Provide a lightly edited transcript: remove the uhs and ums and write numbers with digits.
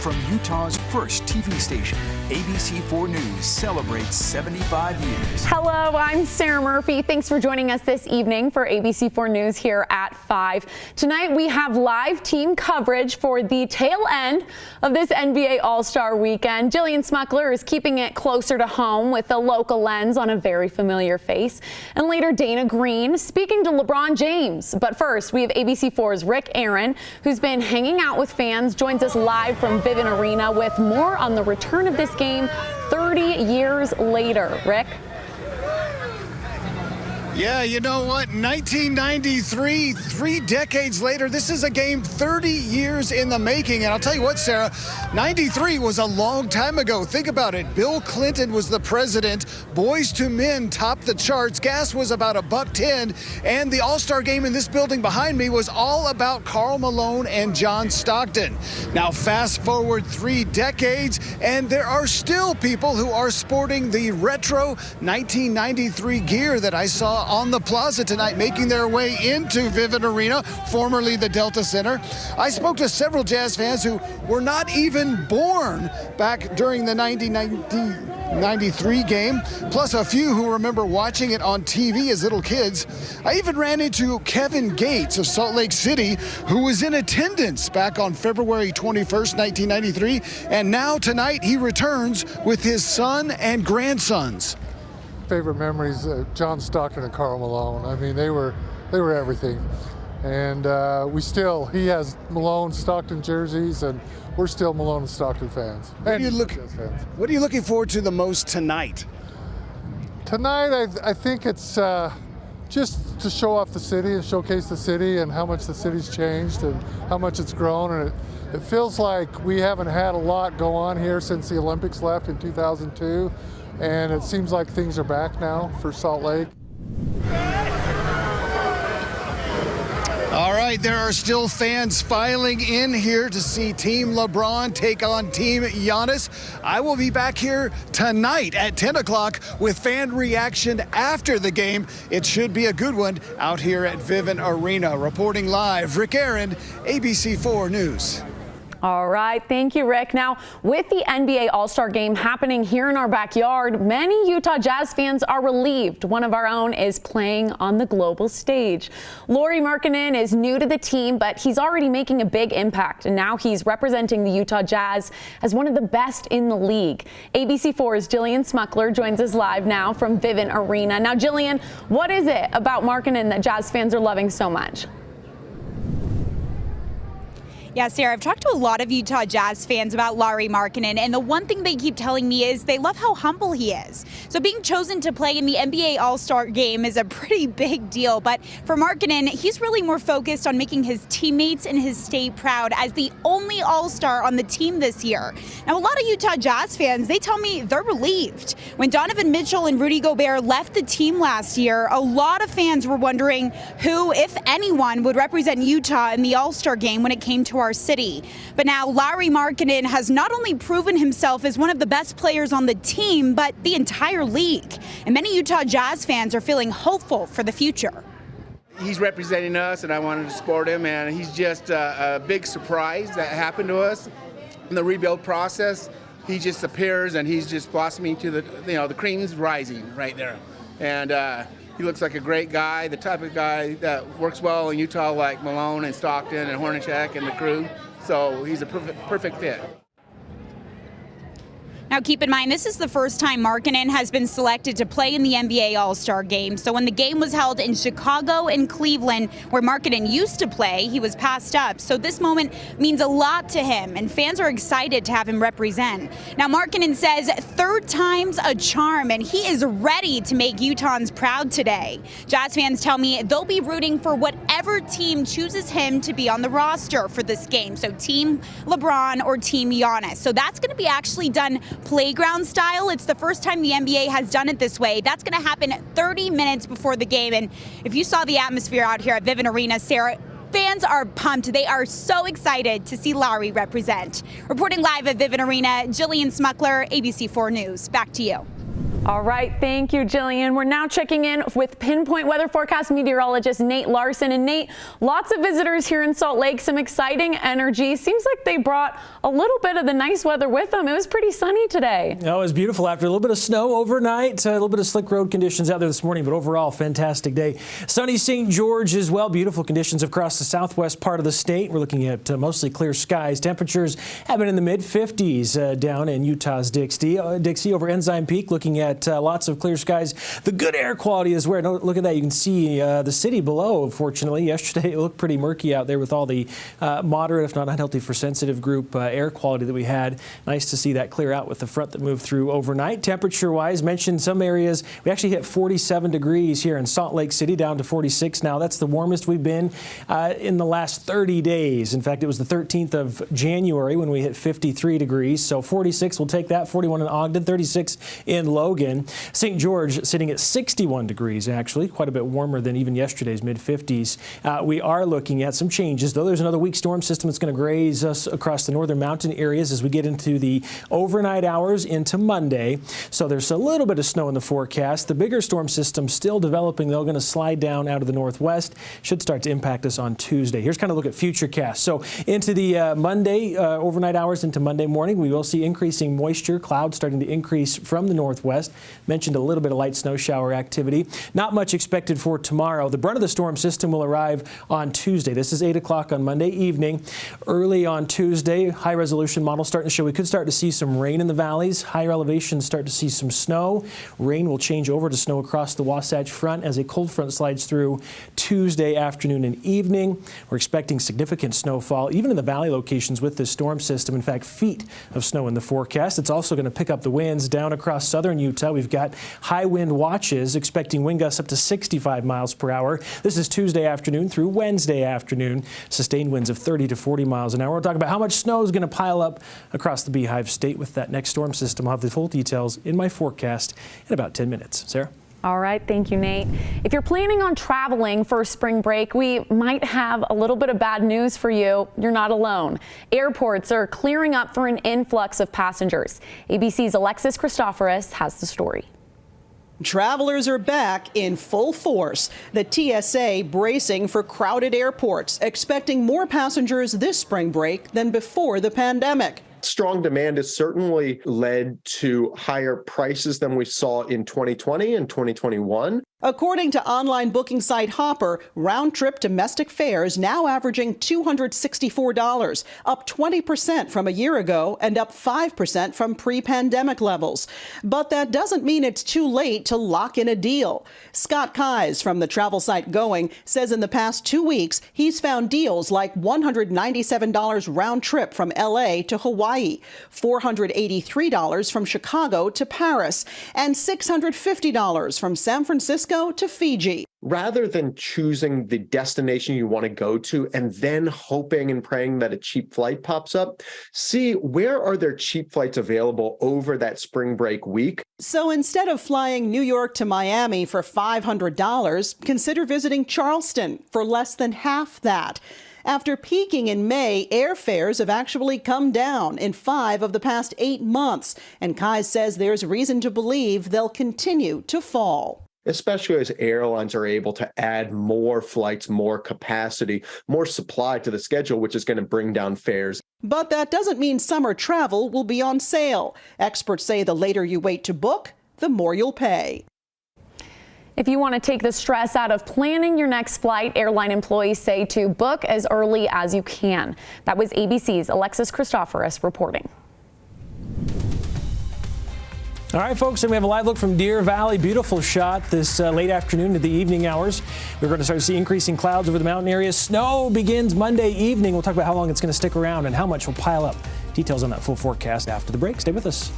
from Utah's first TV station, ABC4 News celebrates 75 years. Hello, I'm Sarah Murphy. Thanks for joining us this evening for ABC4 News here at 5. Tonight we have live team coverage for the tail end of this NBA All-Star weekend. Jillian Smuckler is keeping it closer to home with a local lens on a very familiar face. And later, Dana Green speaking to LeBron James. But first, we have ABC4's Rick Aaron, who's been hanging out with fans, joins us live from Vivint Arena with more on the return of this game 30 years later. Rick? Yeah, you know what? 1993, 3 decades later, this is a game 30 years in the making. And I'll tell you what, Sarah, 93 was a long time ago. Think about it. Bill Clinton was the president. Boys to Men topped the charts. Gas was about $1.10. And the All-Star game in this building behind me was all about Karl Malone and John Stockton. Now, fast forward 3 decades, and there are still people who are sporting the retro 1993 gear that I saw on the plaza tonight, making their way into Vivint Arena, formerly the Delta Center. I spoke to several Jazz fans who were not even born back during the 1993 game, plus a few who remember watching it on TV as little kids. I even ran into Kevin Gates of Salt Lake City, who was in attendance back on February 21st, 1993, and now tonight he returns with his son and grandsons. Favorite memories, John Stockton and Karl Malone. I mean, they were everything. And he has Malone Stockton jerseys, and we're still Malone and Stockton fans. What are you looking forward to the most tonight? Tonight, I think it's just to show off the city and showcase the city and how much the city's changed and how much it's grown. And it feels like we haven't had a lot go on here since the Olympics left in 2002. And it seems like things are back now for Salt Lake. All right, there are still fans filing in here to see Team LeBron take on Team Giannis. I will be back here tonight at 10 o'clock with fan reaction after the game. It should be a good one out here at Vivint Arena. Reporting live, Rick Aaron, ABC4 News. All right. Thank you, Rick. Now, with the NBA All-Star game happening here in our backyard, many Utah Jazz fans are relieved one of our own is playing on the global stage. Lauri Markkanen is new to the team, but he's already making a big impact, and now he's representing the Utah Jazz as one of the best in the league. ABC4's Jillian Smuckler joins us live now from Vivint Arena. Now, Jillian, what is it about Markkanen that Jazz fans are loving so much? Yeah, Sarah, I've talked to a lot of Utah Jazz fans about Lauri Markkanen, and the one thing they keep telling me is they love how humble he is. So being chosen to play in the NBA All-Star game is a pretty big deal, but for Markkanen, he's really more focused on making his teammates and his state proud as the only All-Star on the team this year. Now, a lot of Utah Jazz fans, they tell me they're relieved. When Donovan Mitchell and Rudy Gobert left the team last year, a lot of fans were wondering who, if anyone, would represent Utah in the All-Star game when it came to our city. But now Lauri Markkanen has not only proven himself as one of the best players on the team, but the entire league. And many Utah Jazz fans are feeling hopeful for the future. He's representing us, and I wanted to support him, and he's just a big surprise that happened to us in the rebuild process. He just appears, and he's just blossoming to the cream's rising right there. And he looks like a great guy, the type of guy that works well in Utah, like Malone and Stockton and Hornacek and the crew. So he's a perfect fit. Now, keep in mind, this is the first time Markkanen has been selected to play in the NBA All-Star game. So when the game was held in Chicago and Cleveland, where Markkanen used to play, he was passed up. So this moment means a lot to him, and fans are excited to have him represent. Now, Markkanen says third time's a charm, and he is ready to make Utahns proud today. Jazz fans tell me they'll be rooting for whatever team chooses him to be on the roster for this game. So Team LeBron or Team Giannis. So that's going to be actually done playground style. It's the first time the NBA has done it this way. That's going to happen 30 minutes before the game. And if you saw the atmosphere out here at Vivint Arena, Sarah, fans are pumped. They are so excited to see Lauri represent. Reporting live at Vivint Arena, Jillian Smuckler, ABC4 News. Back to you. All right, thank you, Jillian. We're now checking in with Pinpoint Weather Forecast meteorologist Nate Larson. And Nate, lots of visitors here in Salt Lake, some exciting energy. Seems like they brought a little bit of the nice weather with them. It was pretty sunny today. Oh, it was beautiful after a little bit of snow overnight, a little bit of slick road conditions out there this morning, but overall, fantastic day. Sunny St. George as well. Beautiful conditions across the southwest part of the state. We're looking at mostly clear skies. Temperatures have been in the mid-50s down in Utah's Dixie over Ensign Peak, looking at lots of clear skies. The good air quality is where, look at that, you can see the city below, fortunately. Yesterday it looked pretty murky out there with all the moderate, if not unhealthy for sensitive group air quality that we had. Nice to see that clear out with the front that moved through overnight. Temperature-wise, mentioned some areas, we actually hit 47 degrees here in Salt Lake City, down to 46 now. That's the warmest we've been in the last 30 days. In fact, it was the 13th of January when we hit 53 degrees. So 46, we'll take that. 41 in Ogden, 36 in Logan. St. George sitting at 61 degrees, actually, quite a bit warmer than even yesterday's mid-50s. We are looking at some changes, though. There's another weak storm system that's going to graze us across the northern mountain areas as we get into the overnight hours into Monday. So there's a little bit of snow in the forecast. The bigger storm system still developing, though, going to slide down out of the northwest. Should start to impact us on Tuesday. Here's kind of a look at future casts. So into the Monday, overnight hours into Monday morning, we will see increasing moisture, clouds starting to increase from the northwest. Mentioned a little bit of light snow shower activity. Not much expected for tomorrow. The brunt of the storm system will arrive on Tuesday. This is 8 o'clock on Monday evening. Early on Tuesday, high resolution model starting to show we could start to see some rain in the valleys. Higher elevations start to see some snow. Rain will change over to snow across the Wasatch Front as a cold front slides through Tuesday afternoon and evening. We're expecting significant snowfall, even in the valley locations with this storm system. In fact, feet of snow in the forecast. It's also going to pick up the winds down across southern Utah. We've got high wind watches, expecting wind gusts up to 65 miles per hour. This is Tuesday afternoon through Wednesday afternoon. Sustained winds of 30 to 40 miles an hour. We'll talk about how much snow is going to pile up across the Beehive State with that next storm system. I'll have the full details in my forecast in about 10 minutes. Sarah? All right, thank you, Nate. If you're planning on traveling for spring break, we might have a little bit of bad news for you. You're not alone. Airports are clearing up for an influx of passengers. ABC's Alexis Christoforous has the story. Travelers are back in full force. The TSA bracing for crowded airports, expecting more passengers this spring break than before the pandemic. Strong demand has certainly led to higher prices than we saw in 2020 and 2021. According to online booking site Hopper, round-trip domestic fares now averaging $264, up 20% from a year ago and up 5% from pre-pandemic levels. But that doesn't mean it's too late to lock in a deal. Scott Keyes from the travel site Going says in the past 2 weeks, he's found deals like $197 round-trip from L.A. to Hawaii, $483 from Chicago to Paris, and $650 from San Francisco to Fiji. Rather than choosing the destination you want to go to and then hoping and praying that a cheap flight pops up, see where are there cheap flights available over that spring break week. So instead of flying New York to Miami for $500, consider visiting Charleston for less than half that. After peaking in May, airfares have actually come down in 5 of the past 8 months, and Keyes says there's reason to believe they'll continue to fall. Especially as airlines are able to add more flights, more capacity, more supply to the schedule, which is going to bring down fares. But that doesn't mean summer travel will be on sale. Experts say the later you wait to book, the more you'll pay. If you want to take the stress out of planning your next flight, airline employees say to book as early as you can. That was ABC's Alexis Christoforous reporting. All right, folks, and we have a live look from Deer Valley. Beautiful shot this late afternoon to the evening hours. We're going to start to see increasing clouds over the mountain areas. Snow begins Monday evening. We'll talk about how long it's going to stick around and how much will pile up. Details on that full forecast after the break. Stay with us.